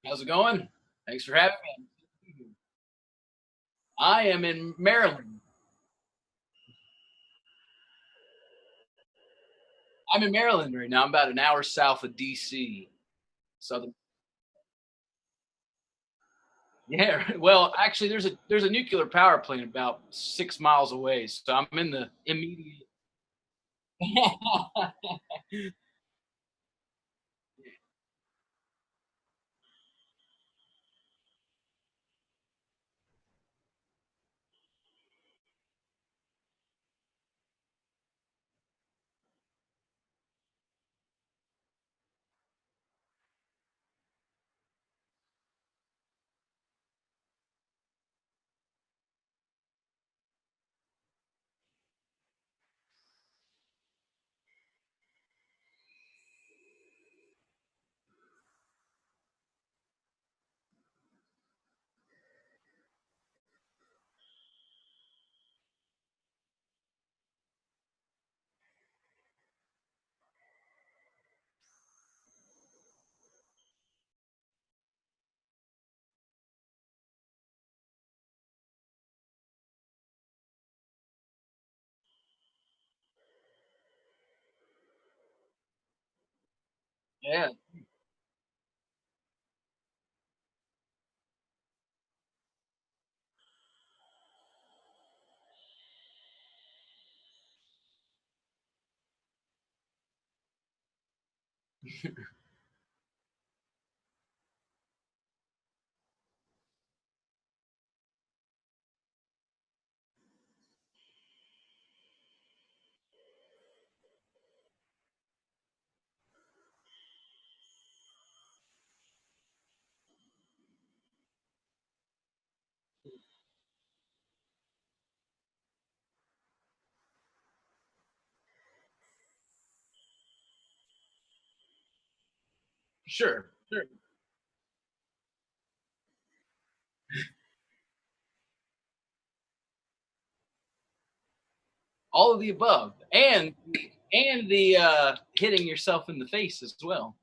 How's it going? Thanks for having me. I am in Maryland. I'm in Maryland right now. I'm about an hour south of DC. Southern. Yeah. Well, actually, there's a nuclear power plant about 6 miles away, so I'm in the immediate. Yeah. Sure. Sure. All of the above, and the hitting yourself in the face as well.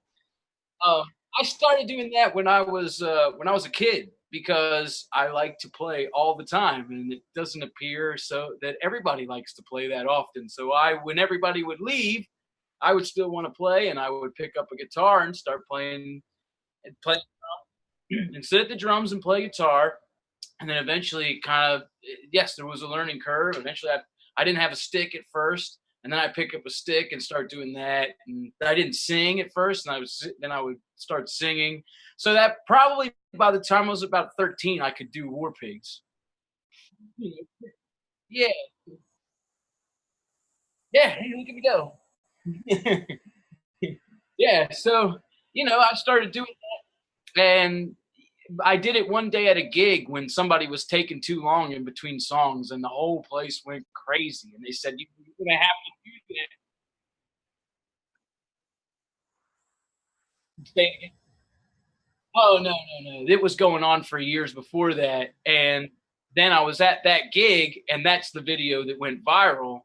Um, I started doing that when I was a kid because I like to play all the time, and it doesn't appear so that everybody likes to play that often. So when everybody would leave, I would still want to play, and I would pick up a guitar and start playing and play and sit at the drums and play guitar. And then eventually, kind of, yes, there was a learning curve. Eventually, I didn't have a stick at first, and then I pick up a stick and start doing that. And I didn't sing at first, and then I would start singing. So that probably by the time I was about 13, I could do War Pigs. Yeah, yeah. Hey, look at me go. Yeah. So I started doing, and I did it one day at a gig when somebody was taking too long in between songs, and the whole place went crazy. And they said, You're gonna have to do that." Oh, no, no, no! It was going on for years before that, and then I was at that gig, and that's the video that went viral.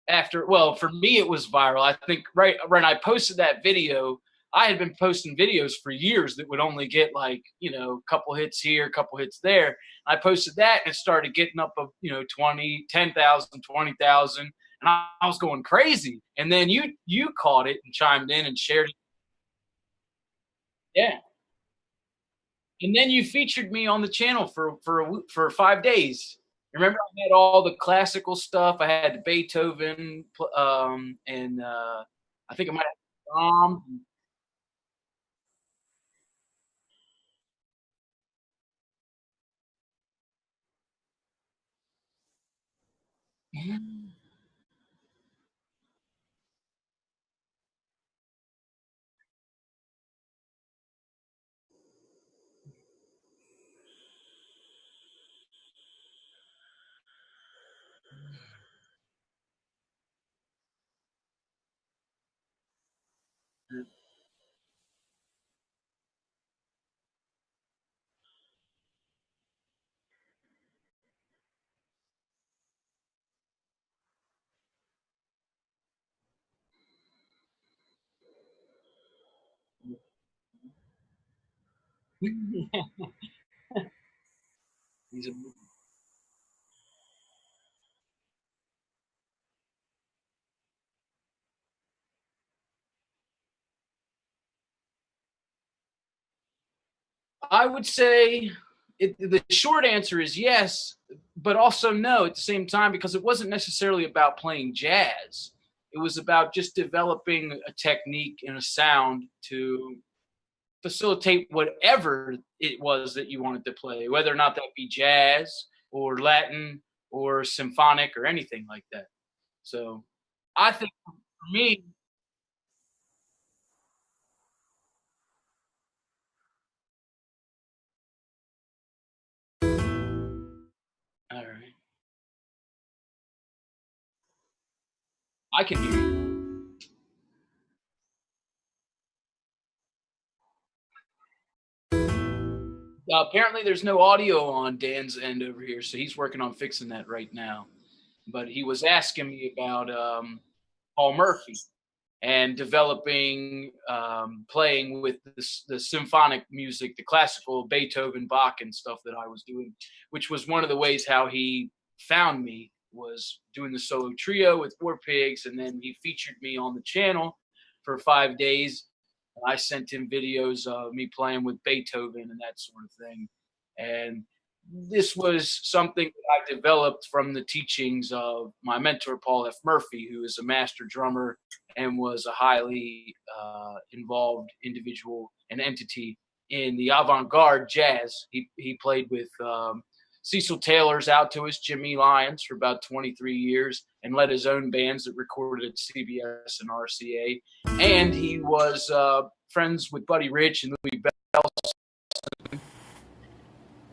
After, well, for me, it was viral. I think right when I posted that video, I had been posting videos for years that would only get like a couple hits here, a couple hits there. I posted that, and it started getting up of 20, 10,000, 20,000, and I was going crazy. And then you caught it and chimed in and shared it. Yeah. And then you featured me on the channel for 5 days. Remember, I had all the classical stuff. I had Beethoven, and I think I might have Tom. He's a, I would say the short answer is yes, but also no at the same time, because it wasn't necessarily about playing jazz. It was about just developing a technique and a sound to facilitate whatever it was that you wanted to play, whether or not that be jazz or Latin or symphonic or anything like that. So I think for me, all right, I can hear you. Apparently, there's no audio on Dan's end over here, so he's working on fixing that right now. But he was asking me about Paul Murphy and developing, playing with the symphonic music, the classical Beethoven, Bach, and stuff that I was doing, which was one of the ways how he found me, was doing the solo trio with Four Pigs, and then he featured me on the channel for 5 days. I sent him videos of me playing with Beethoven and that sort of thing. And this was something that I developed from the teachings of my mentor, Paul F. Murphy, who is a master drummer and was a highly involved individual and entity in the avant-garde jazz. He played with Cecil Taylor's Altoist, Jimmy Lyons for about 23 years, and led his own bands that recorded at CBS and RCA. And he was friends with Buddy Rich and Louis Bellson,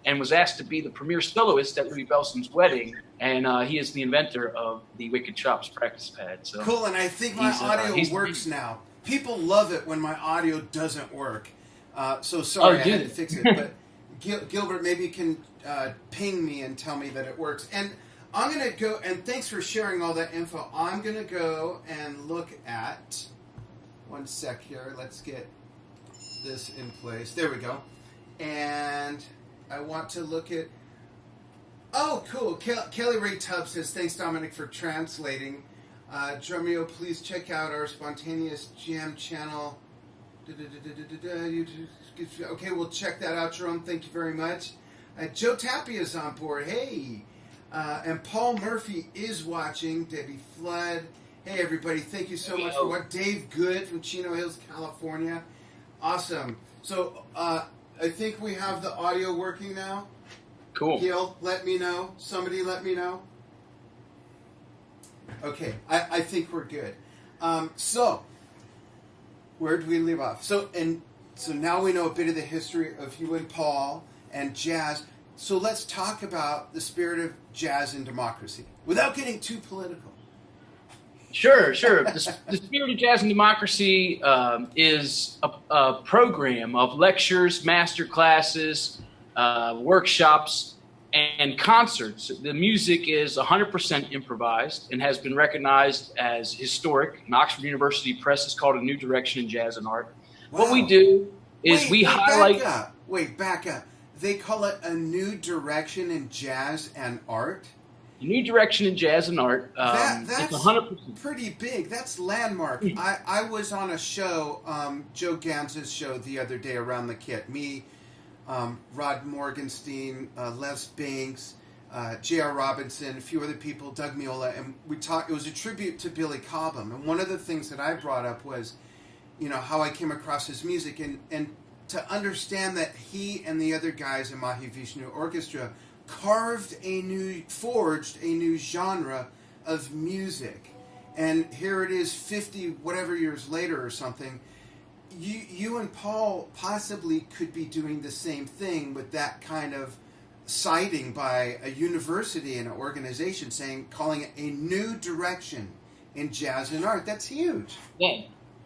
and was asked to be the premier soloist at Louis Bellson's wedding. And he is the inventor of the Wicked Chops practice pad. So cool, and I think my audio works now. People love it when my audio doesn't work. So sorry, I had to fix it. But Gilbert, maybe you can ping me and tell me that it works. And I'm going to go, and thanks for sharing all that info. I'm going to go and look at, one sec here, let's get this in place. There we go. And I want to look at, oh, cool. Kelly Ray Tubb says, thanks, Dominic, for translating. Drumeo, please check out our Spontaneous Jam channel. Okay, we'll check that out, Jerome. Thank you very much. Joe Tapia is on board. Hey. And Paul Murphy is watching. Debbie Flood. Hey, everybody. Thank you so much for what. Dave Good from Chino Hills, California. Awesome. So, I think we have the audio working now. Cool. Gil, let me know. Somebody let me know. Okay, I think we're good. So, where do we leave off? So now we know a bit of the history of you and Paul and jazz. So let's talk about the spirit of jazz and democracy without getting too political. Sure. The Spirit of Jazz and Democracy is a program of lectures, master classes, workshops, and concerts. The music is 100% improvised and has been recognized as historic. And Oxford University Press has called it a new direction in jazz and art. Wow. What we do is we highlight... Back up. They call it a new direction in jazz and art? New direction in jazz and art. That's it's 100% pretty big. That's landmark. I was on a show, Joe Gamsa's show the other day, Around the Kit. Me, Rod Morgenstein, Les Banks, J.R. Robinson, a few other people, Doug Miola, and we talked. It was a tribute to Billy Cobham, and one of the things that I brought up was, how I came across his music, and to understand that he and the other guys in Mahavishnu Orchestra forged a new genre of music, and here it is 50 whatever years later or something. You and Paul possibly could be doing the same thing with that kind of citing by a university and an organization calling it a new direction in jazz and art. That's huge. Yeah,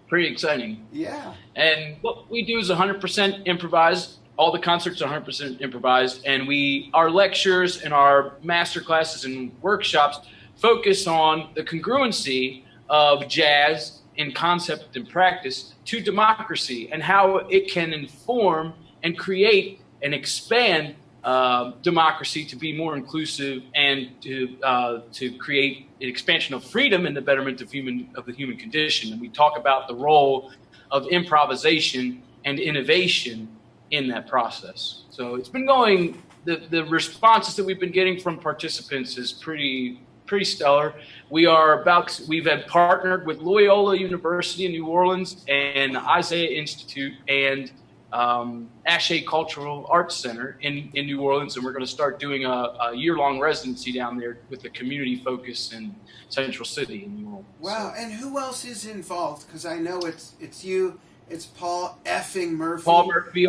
pretty exciting. Yeah. And what we do is 100% improvised. All the concerts are 100% improvised, and our lectures and our master classes and workshops focus on the congruency of jazz in concept and practice to democracy, and how it can inform and create and expand democracy to be more inclusive and to create an expansion of freedom and the betterment of the human condition. And we talk about the role of improvisation and innovation in that process. So it's been going. The responses that we've been getting from participants is pretty stellar. We've had partnered with Loyola University in New Orleans and Isaiah Institute and Ashe Cultural Arts Center in New Orleans, and we're going to start doing a year-long residency down there with a community focus in Central City in New Orleans. Wow, and who else is involved? Because I know it's you, it's Paul effing Murphy. Paul Murphy.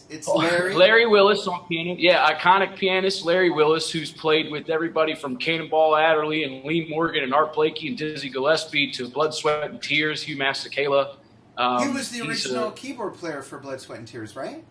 It's Larry. Larry Willis on piano. Yeah, iconic pianist Larry Willis, who's played with everybody from Cannonball Adderley and Lee Morgan and Art Blakey and Dizzy Gillespie to Blood, Sweat, and Tears, Hugh Masekela. He was the original keyboard player for Blood, Sweat, and Tears, right?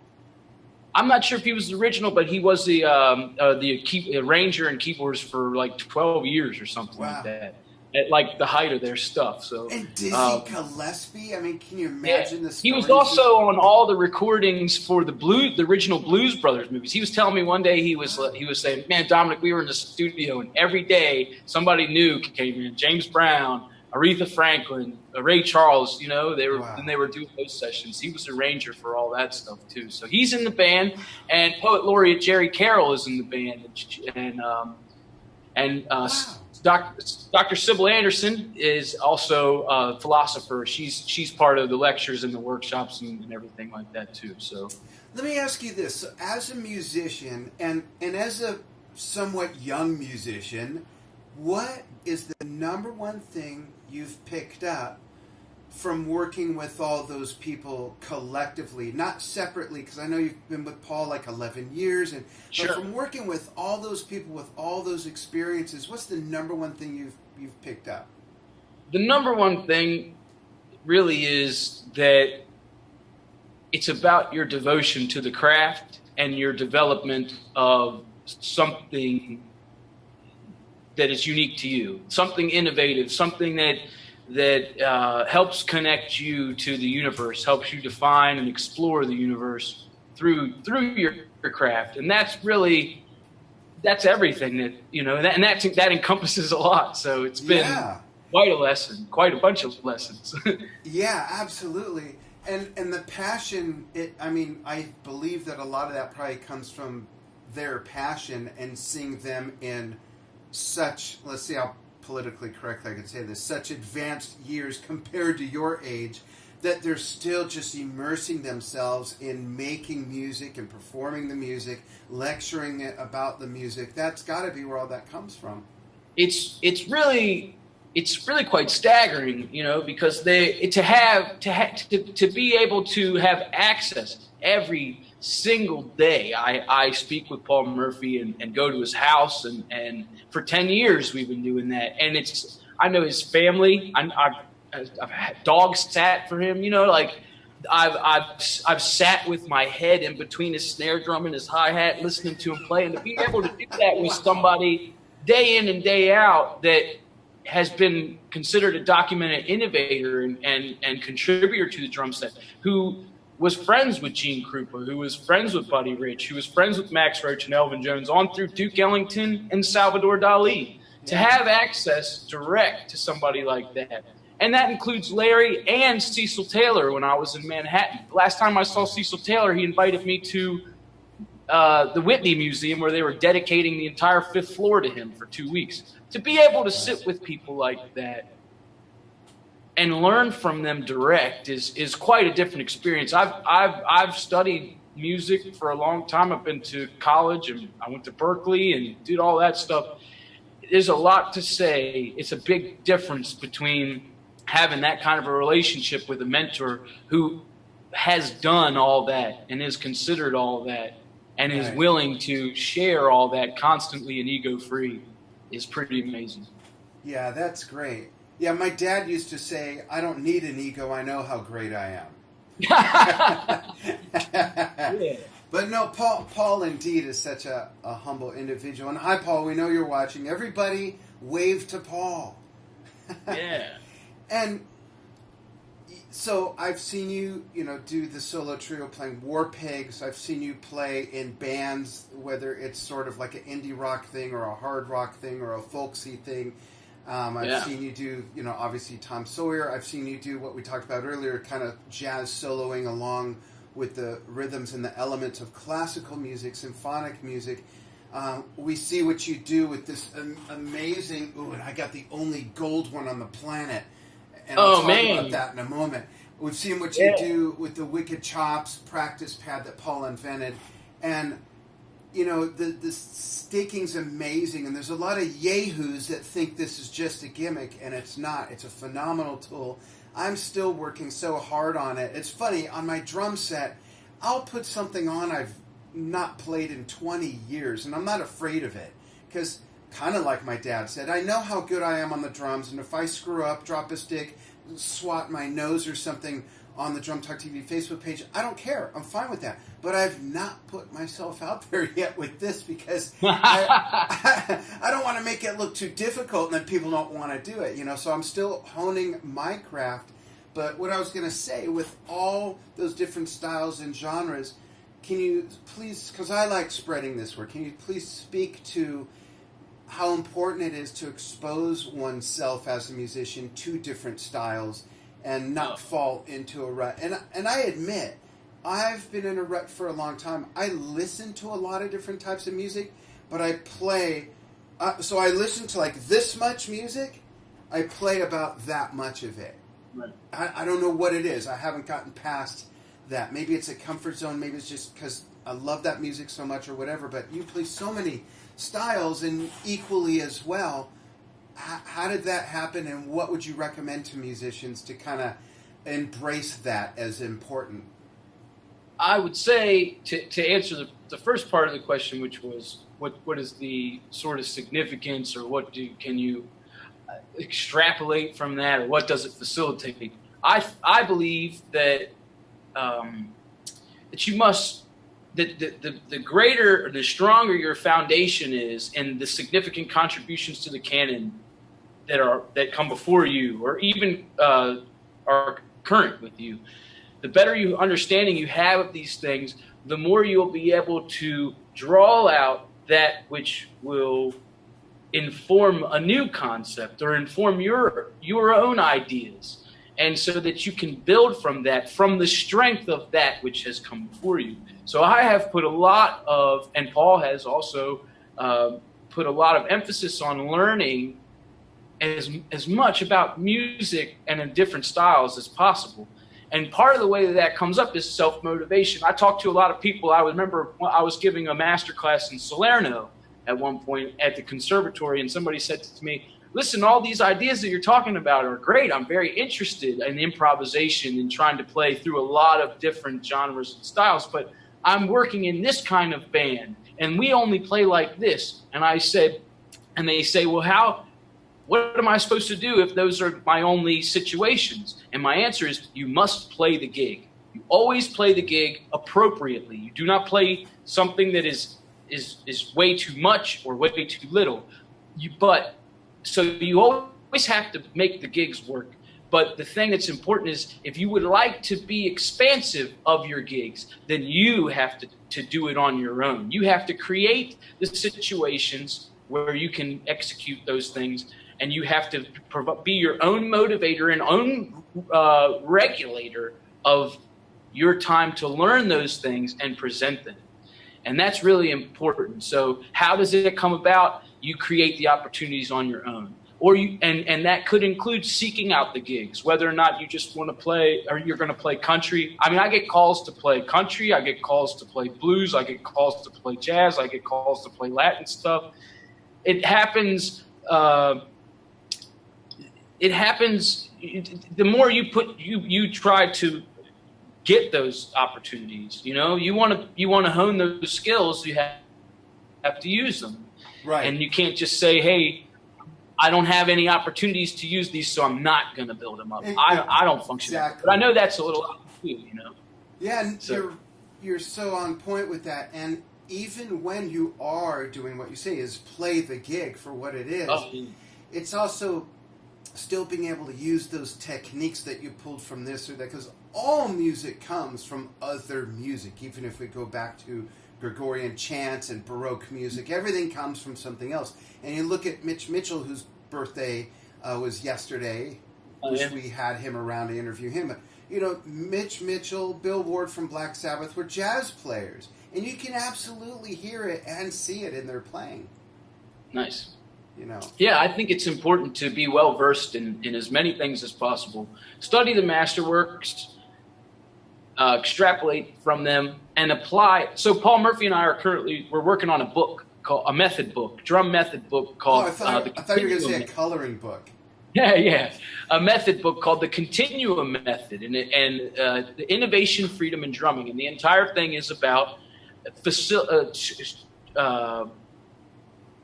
I'm not sure if he was the original, but he was the arranger and keyboardist for like 12 years or something like that, at like the height of their stuff. So and Dizzy Gillespie, I mean, can you imagine this? He was also on all the recordings for the original Blues Brothers movies. He was telling me one day he was saying, "Man, Dominic, we were in the studio, and every day somebody new came in. James Brown, Aretha Franklin, Ray Charles, they were doing those sessions. He was a arranger for all that stuff too. So he's in the band, and Poet Laureate Jerry Carroll is in the band, and Dr. Sybil Anderson is also a philosopher. She's part of the lectures and the workshops and everything like that too. So let me ask you this: so as a musician and as a somewhat young musician, what is the number one thing you've picked up from working with all those people collectively, not separately, because I know you've been with Paul like 11 years, but from working with all those people with all those experiences, what's the number one thing you've picked up? The number one thing really is that it's about your devotion to the craft and your development of something that is unique to you, something innovative, something that helps connect you to the universe, helps you define and explore the universe through your craft. And that's everything that encompasses a lot. So it's been quite a lesson, quite a bunch of lessons. Yeah, absolutely. And the passion, I believe that a lot of that probably comes from their passion and seeing them in such, let's see how politically correct I could say this, such advanced years compared to your age, that they're still just immersing themselves in making music and performing the music, lecturing about the music. That's got to be where all that comes from. It's really quite staggering, because to be able to have access every single day. I speak with Paul Murphy and go to his house, and for 10 years we've been doing that. And I know his family. I've had dogs sat for him. I've sat with my head in between his snare drum and his hi-hat, listening to him play, and to be able to do that with somebody day in and day out that has been considered a documented innovator and contributor to the drum set, who was friends with Gene Krupa, who was friends with Buddy Rich, who was friends with Max Roach and Elvin Jones, on through Duke Ellington and Salvador Dali. To have access direct to somebody like that. And that includes Larry and Cecil Taylor when I was in Manhattan. The last time I saw Cecil Taylor, he invited me to the Whitney Museum, where they were dedicating the entire 5th floor to him for 2 weeks. To be able to sit with people like that and learn from them direct is quite a different experience. I've studied music for a long time. I've been to college, and I went to Berkeley and did all that stuff. There's a lot to say. It's a big difference between having that kind of a relationship with a mentor who has done all that and has considered all that and is willing to share all that constantly and ego-free is pretty amazing. Yeah, that's great. Yeah, my dad used to say, "I don't need an ego, I know how great I am." Yeah. But no, Paul indeed is such a humble individual. And hi, Paul, we know you're watching. Everybody wave to Paul. Yeah. And So I've seen you, do the solo trio playing War Pigs. I've seen you play in bands, whether it's sort of like an indie rock thing or a hard rock thing or a folksy thing. I've seen you do, obviously Tom Sawyer. I've seen you do what we talked about earlier, kind of jazz soloing along with the rhythms and the elements of classical music, symphonic music. We see what you do with this amazing, and I got the only gold one on the planet. And I'll talk about that in a moment. We've seen what you do with the Wicked Chops practice pad that Paul invented. And, the staking's amazing. And there's a lot of yahoos that think this is just a gimmick, and it's not. It's a phenomenal tool. I'm still working so hard on it. It's funny, on my drum set, I'll put something on I've not played in 20 years, and I'm not afraid of it. Because, kind of like my dad said, I know how good I am on the drums, and if I screw up, drop a stick, swat my nose or something on the Drum Talk TV Facebook page, I don't care. I'm fine with that. But I've not put myself out there yet with this because I don't want to make it look too difficult and then people don't want to do it, So I'm still honing my craft. But what I was going to say, with all those different styles and genres, can you please, because I like spreading this work, can you please speak to how important it is to expose oneself as a musician to different styles and not fall into a rut? And I admit, I've been in a rut for a long time. I listen to a lot of different types of music, but I play... so I listen to like this much music, I play about that much of it. Right. I don't know what it is. I haven't gotten past that. Maybe it's a comfort zone. Maybe it's just because I love that music so much or whatever. But you play so many styles and equally as well. How did that happen, and what would you recommend to musicians to kind of embrace that as important? I would say, to answer the first part of the question, which was what is the sort of significance, or can you extrapolate from that, or what does it facilitate? I believe that that you must, the greater or the stronger your foundation is, and the significant contributions to the canon that come before you, or even are current with you, the better understanding you have of these things, the more you'll be able to draw out that which will inform a new concept or inform your own ideas. And so that you can build from that, from the strength of that which has come before you. So I have put a lot of, and Paul has also put a lot of emphasis on learning as much about music and in different styles as possible. And part of the way that comes up is self-motivation. I talk to a lot of people. I remember I was giving a master class in Salerno at one point at the conservatory, and somebody said to me, listen, all these ideas that you're talking about are great. I'm very interested in improvisation and trying to play through a lot of different genres and styles, but I'm working in this kind of band, and we only play like this. And I said, and they say, well, what am I supposed to do if those are my only situations? And my answer is, you must play the gig. You always play the gig appropriately. You do not play something that is way too much or way too little. So you always have to make the gigs work. But the thing that's important is, if you would like to be expansive of your gigs, then you have to do it on your own. You have to create the situations where you can execute those things, and you have to be your own motivator and own regulator of your time to learn those things and present them. And that's really important. So how does it come about? You create the opportunities on your own. And that could include seeking out the gigs, whether or not you just want to play or you're going to play country. I mean, I get calls to play country. I get calls to play blues. I get calls to play jazz. I get calls to play Latin stuff. It happens. The more you try to get those opportunities. You want to hone those skills. You have to use them. Right. And you can't just say, hey, I don't have any opportunities to use these, so I'm not going to build them up. I don't function exactly. But I know that's a little too, Yeah, and so, you're so on point with that. And even when you are doing what you say is play the gig for what it is, it's also still being able to use those techniques that you pulled from this or that, because all music comes from other music. Even if we go back to Gregorian chants and Baroque music, everything comes from something else. And you look at Mitch Mitchell, whose birthday was yesterday. Wish we had him around to interview him. But, you know, Mitch Mitchell, Bill Ward from Black Sabbath were jazz players. And you can absolutely hear it and see it in their playing. Nice. You know. Yeah, I think it's important to be well versed in as many things as possible. Study the masterworks, extrapolate from them, and apply. So Paul Murphy and I we're working on a book called a method book, drum method book called. I thought you were going to say a coloring book. Yeah, a method book called the Continuum Method, and the innovation, freedom, and drumming, and the entire thing is about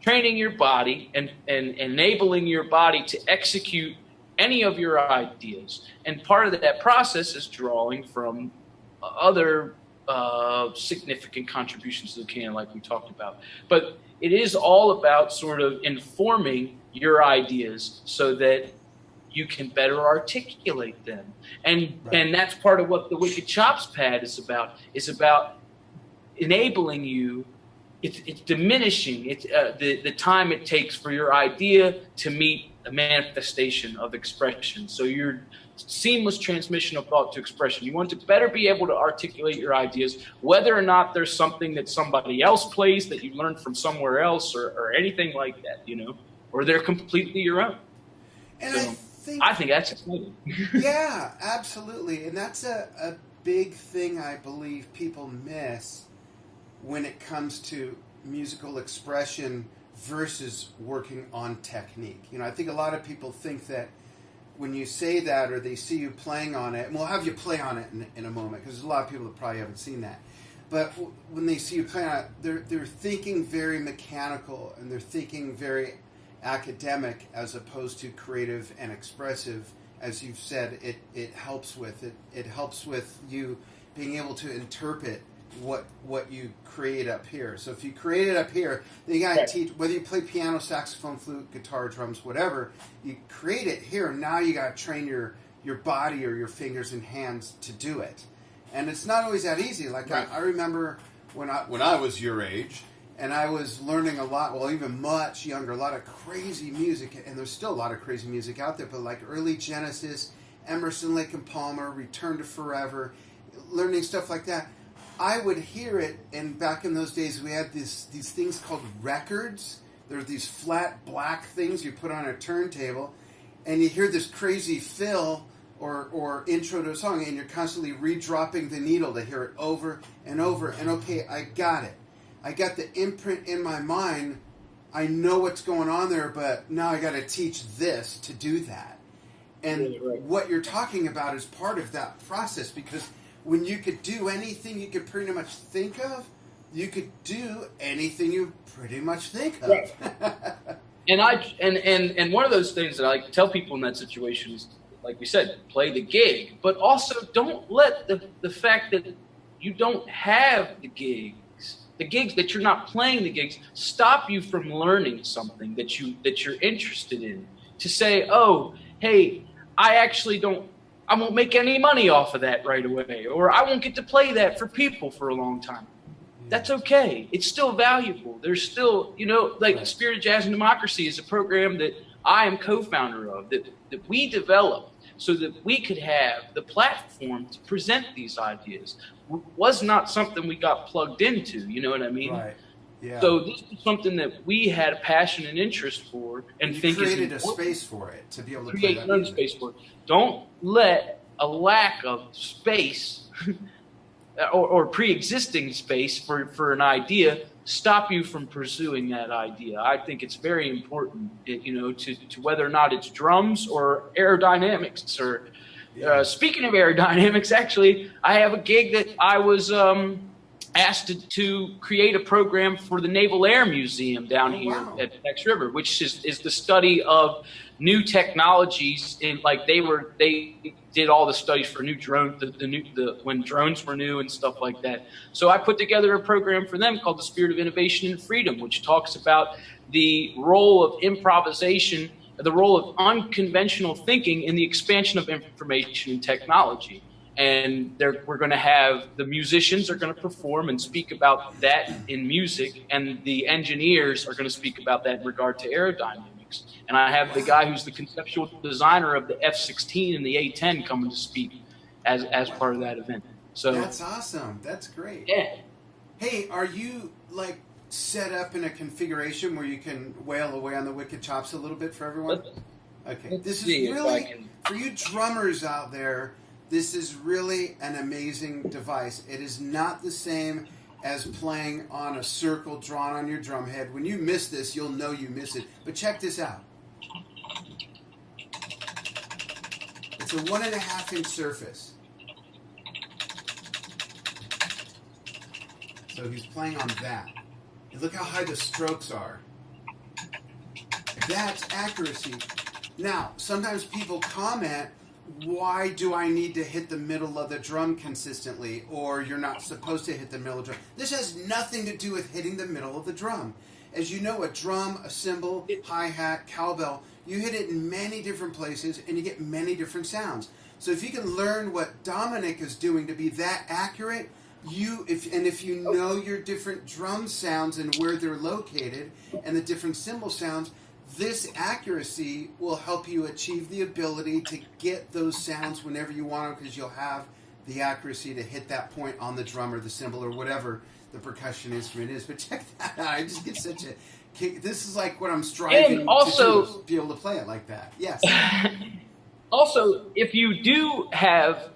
training your body and enabling your body to execute any of your ideas. And part of that process is drawing from other significant contributions to the canon, like we talked about. But it is all about sort of informing your ideas so that you can better articulate them. And that's part of what the Wicked Chops pad is about enabling you. It's diminishing the time it takes for your idea to meet a manifestation of expression. So your seamless transmission of thought to expression. You want to better be able to articulate your ideas, whether or not there's something that somebody else plays that you learned from somewhere else or anything like that, you know, or they're completely your own. And so I think that's exciting. Yeah, absolutely. And that's a big thing I believe people miss when it comes to musical expression versus working on technique. You know, I think a lot of people think that when you say that or they see you playing on it, and we'll have you play on it in a moment, because there's a lot of people that probably haven't seen that. But when they see you play on it, they're thinking very mechanical and they're thinking very academic as opposed to creative and expressive. As you've said, it helps with it. It helps with you being able to interpret what you create up here. So if you create it up here, then you got to teach, whether you play piano, saxophone, flute, guitar, drums, whatever, you create it here. Now you got to train your body or your fingers and hands to do it. And it's not always that easy. Like I remember when I was your age and I was learning a lot, well, even much younger, a lot of crazy music, and there's still a lot of crazy music out there, but like early Genesis, Emerson, Lake and Palmer, Return to Forever, learning stuff like that. I would hear it, and back in those days we had these things called records. There were these flat black things you put on a turntable, and you hear this crazy fill or intro to a song, and you're constantly redropping the needle to hear it over and over. And okay, I got it. I got the imprint in my mind. I know what's going on there, but now I got to teach this to do that. And what you're talking about is part of that process, because when you could do anything you could pretty much think of, you could do anything you pretty much think of. Right. and one of those things that I like to tell people in that situation is, like we said, play the gig, but also don't let the fact that you don't have the gigs that you're not playing the gigs, stop you from learning something that you're interested in. To say, oh, hey, I won't make any money off of that right away, or I won't get to play that for people for a long time. That's okay. It's still valuable. There's still, like Spirit of Jazz and Democracy is a program that I am co-founder of, that we developed so that we could have the platform to present these ideas. Was not something we got plugged into, you know what I mean? Right. Yeah. So this is something that we had a passion and interest for, and you think created is a space for it to be able to create play that your own music. space for it. Don't let a lack of space or pre-existing space for an idea stop you from pursuing that idea. I think it's very important, to whether or not it's drums or aerodynamics or. Speaking of aerodynamics, actually, I have a gig that I was asked to create a program for the Naval Air Museum down here at Next River, which is the study of new technologies. They did all the studies for new drones, when drones were new and stuff like that. So I put together a program for them called the Spirit of Innovation and Freedom, which talks about the role of improvisation the role of unconventional thinking in the expansion of information and technology. And we're going to have the musicians are going to perform and speak about that in music, and the engineers are going to speak about that in regard to aerodynamics. And I have the guy who's the conceptual designer of the F-16 and the A-10 coming to speak as part of that event. So that's awesome. That's great. Yeah. Hey, are you like set up in a configuration where you can wail away on the wicked chops a little bit for everyone? Okay, this is really for you drummers out there. This is really an amazing device. It is not the same as playing on a circle drawn on your drum head. When you miss this, you'll know you miss it. But check this out. It's a 1.5-inch surface. So he's playing on that. And look how high the strokes are. That's accuracy. Now, sometimes people comment, why do I need to hit the middle of the drum consistently? Or you're not supposed to hit the middle of the drum. This has nothing to do with hitting the middle of the drum. As you know, a drum, a cymbal, hi-hat, cowbell, you hit it in many different places and you get many different sounds. So if you can learn what Dominic is doing to be that accurate, if you know your different drum sounds and where they're located and the different cymbal sounds, this accuracy will help you achieve the ability to get those sounds whenever you want them, because you'll have the accuracy to hit that point on the drum or the cymbal or whatever the percussion instrument is. But check that out. I just get such a kick. This is like what I'm striving to do, is be able to play it like that. Yes. Also, if you do have,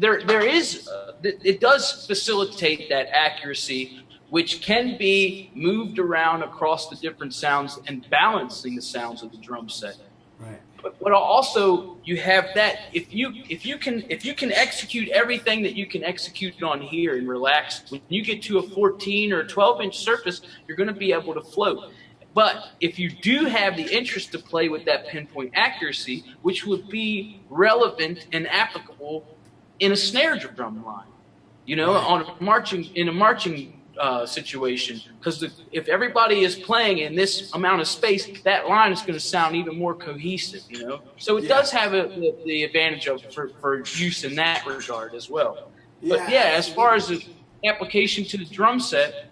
it does facilitate that accuracy, which can be moved around across the different sounds and balancing the sounds of the drum set. Right. But also you have that, if you can execute everything that you can execute on here and relax, when you get to a 14 or 12-inch surface, you're going to be able to float. But if you do have the interest to play with that pinpoint accuracy, which would be relevant and applicable in a snare drum line, on a marching situation, because if everybody is playing in this amount of space, that line is going to sound even more cohesive, So it does have the advantage for use in that regard as well. But as far as the application to the drum set,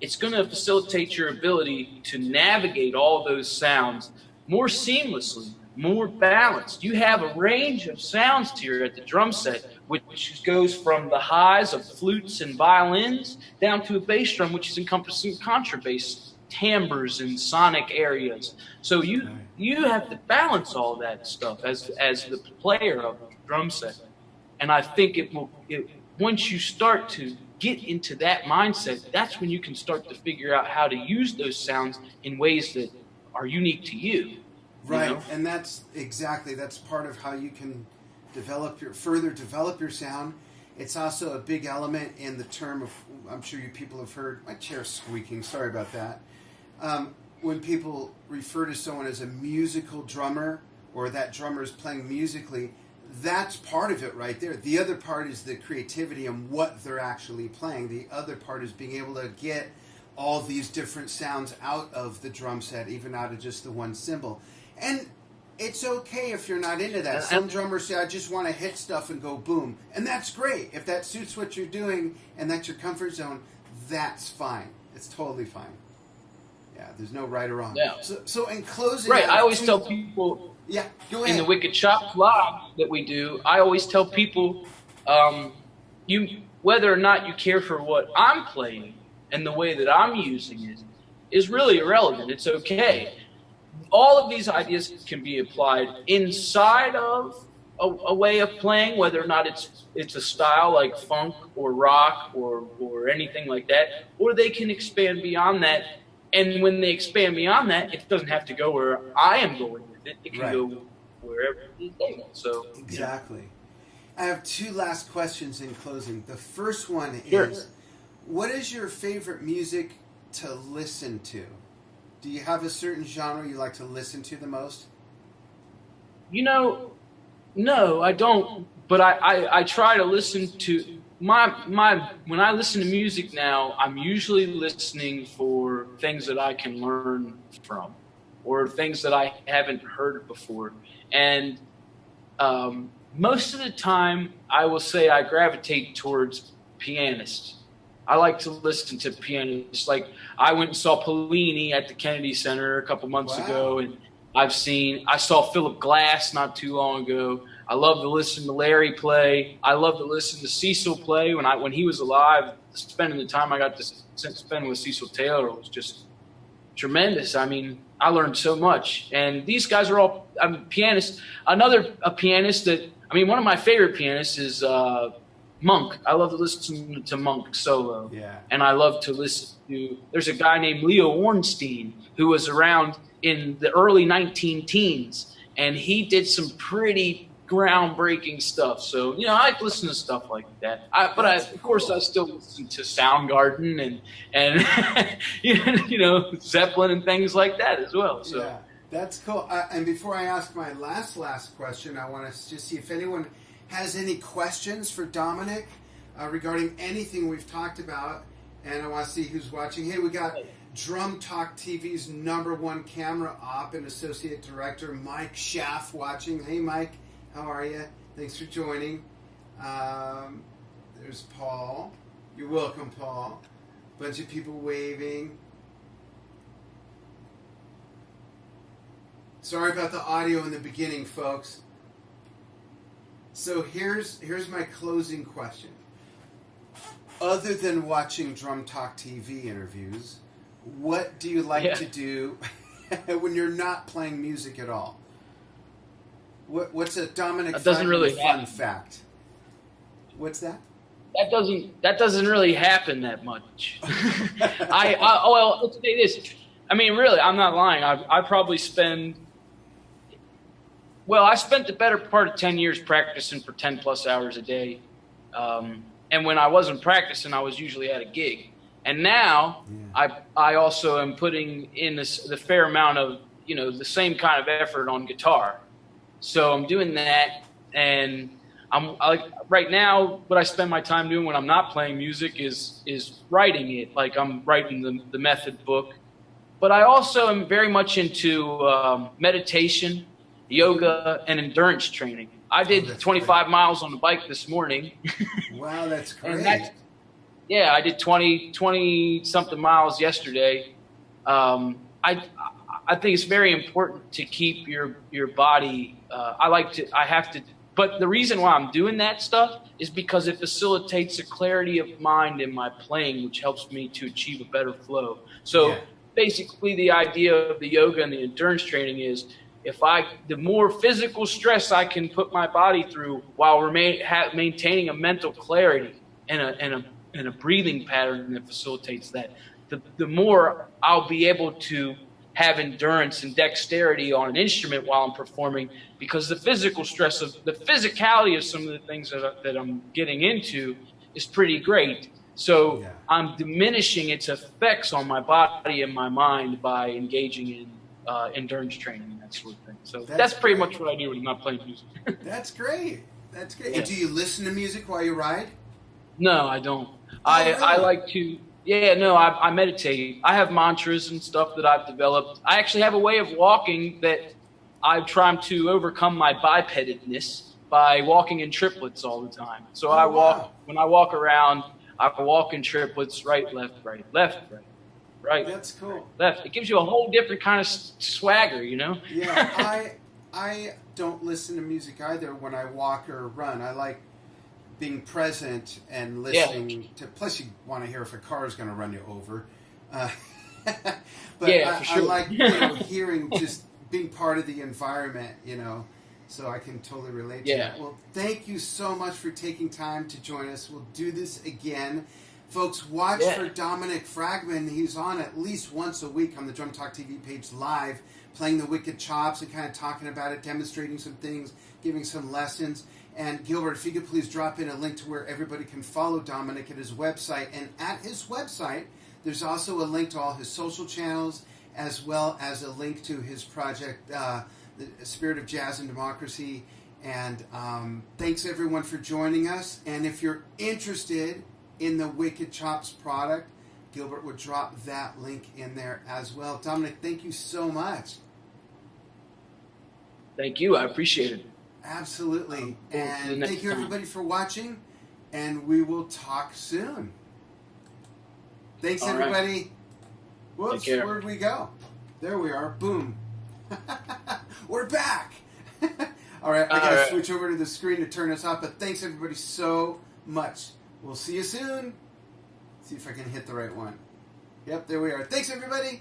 it's going to facilitate your ability to navigate all those sounds more seamlessly, more balanced. You have a range of sounds here at the drum set, which goes from the highs of flutes and violins down to a bass drum, which is encompassing contrabass, timbres, and sonic areas. So you have to balance all that stuff as the player of the drum set. And I think once you start to get into that mindset, that's when you can start to figure out how to use those sounds in ways that are unique to you. Right, and that's part of how you can further develop your sound. It's also a big element in the term of, I'm sure you people have heard, my chair's squeaking, sorry about that. When people refer to someone as a musical drummer, or that drummer is playing musically, that's part of it right there. The other part is the creativity and what they're actually playing. The other part is being able to get all these different sounds out of the drum set, even out of just the one cymbal. And it's okay if you're not into that. Some drummers say, I just want to hit stuff and go boom. And that's great. If that suits what you're doing and that's your comfort zone, that's fine. It's totally fine. Yeah, there's no right or wrong. Yeah. So in closing... Right, I always tell people... Yeah, go ahead. In the Wicked Chop Live that we do, I always tell people, whether or not you care for what I'm playing and the way that I'm using it is really irrelevant. It's okay. All of these ideas can be applied inside of a way of playing, whether or not it's a style like funk or rock or anything like that, or they can expand beyond that. And when they expand beyond that, it doesn't have to go where I am going. It can go wherever they go. So exactly. I have two last questions in closing. The first one is, what is your favorite music to listen to? Do you have a certain genre you like to listen to the most? No, I don't. But I try to listen to when I listen to music now, I'm usually listening for things that I can learn from. or things that I haven't heard before. And most of the time, I will say I gravitate towards pianists. I like to listen to pianists. Like, I went and saw Paulini at the Kennedy Center a couple months ago, and I saw Philip Glass not too long ago. I love to listen to Larry play. I love to listen to Cecil play. When he was alive, spending the time I got to spend with Cecil Taylor was just tremendous. I mean, I learned so much. And these guys are all pianists. A pianist that, one of my favorite pianists is Monk. I love to listen to Monk solo. Yeah. And I love to listen to, there's a guy named Leo Ornstein who was around in the early 19-teens, and he did some pretty groundbreaking stuff. So, I listen to stuff like that. Of course, I still listen to Soundgarden and Zeppelin and things like that as well. So. Yeah, that's cool. And before I ask my last question, I want to just see if anyone has any questions for Dominic regarding anything we've talked about. And I want to see who's watching. Hey, we got Drum Talk TV's #1 camera op and associate director, Mike Schaff, watching. Hey, Mike. How are you? Thanks for joining. There's Paul. You're welcome, Paul. Bunch of people waving. Sorry about the audio in the beginning, folks. So here's my closing question. Other than watching Drum Talk TV interviews, what do you like to do when you're not playing music at all? What's a Dominic Fragman fun fact? What's that? That doesn't really happen that much. Well, let's say this. Really, I'm not lying. I probably spend. Well, I spent the better part of 10 years practicing for 10 plus hours a day, and when I wasn't practicing, I was usually at a gig. And now I also am putting in the fair amount of the same kind of effort on guitar. So I'm doing that, and right now what I spend my time doing when I'm not playing music is writing it. Like, I'm writing the method book, but I also am very much into meditation, yoga, and endurance training. I did 25 miles on the bike this morning. Wow, that's great. And I did 20 something miles yesterday. I think it's very important to keep your body. But the reason why I'm doing that stuff is because it facilitates a clarity of mind in my playing, which helps me to achieve a better flow. So basically, the idea of the yoga and the endurance training is the more physical stress I can put my body through while maintaining a mental clarity and a breathing pattern that facilitates that, the more I'll be able to have endurance and dexterity on an instrument while I'm performing, because the physical stress of the physicality of some of the things that I'm getting into is pretty great. So I'm diminishing its effects on my body and my mind by engaging in endurance training and that sort of thing. So that's pretty much what I do when I'm not playing music. That's great. That's great. Yeah. And do you listen to music while you ride? No, I don't. Really? I like to. I meditate. I have mantras and stuff that I've developed. I actually have a way of walking that I've tried to overcome my bipededness by walking in triplets all the time. So when I walk around, I walk in triplets: right, left, right, left, right, right. That's cool. Left. It gives you a whole different kind of swagger, Yeah, I don't listen to music either when I walk or run. I like being present and listening to. Plus, you want to hear if a car is going to run you over. But for sure. I like hearing, just being part of the environment, so I can totally relate to that. Well, thank you so much for taking time to join us. We'll do this again. Folks, watch for Dominic Fragman. He's on at least once a week on the Drum Talk TV page live, playing the Wicked Chops and kind of talking about it, demonstrating some things, giving some lessons. And Gilbert, if you could please drop in a link to where everybody can follow Dominic at his website. And at his website, there's also a link to all his social channels, as well as a link to his project, The Spirit of Jazz and Democracy. And thanks, everyone, for joining us. And if you're interested in the Wicked Chops product, Gilbert would drop that link in there as well. Dominic, thank you so much. Thank you. I appreciate it. Absolutely. And next thank you, time. everybody, for watching. And we will talk soon. Thanks, All right. everybody. Whoops, Take care. where'd we go? There we are. Boom. We're back. All right, I got to switch over to the screen to turn us off. But thanks, everybody, so much. We'll see you soon. See if I can hit the right one. Yep, there we are. Thanks, everybody.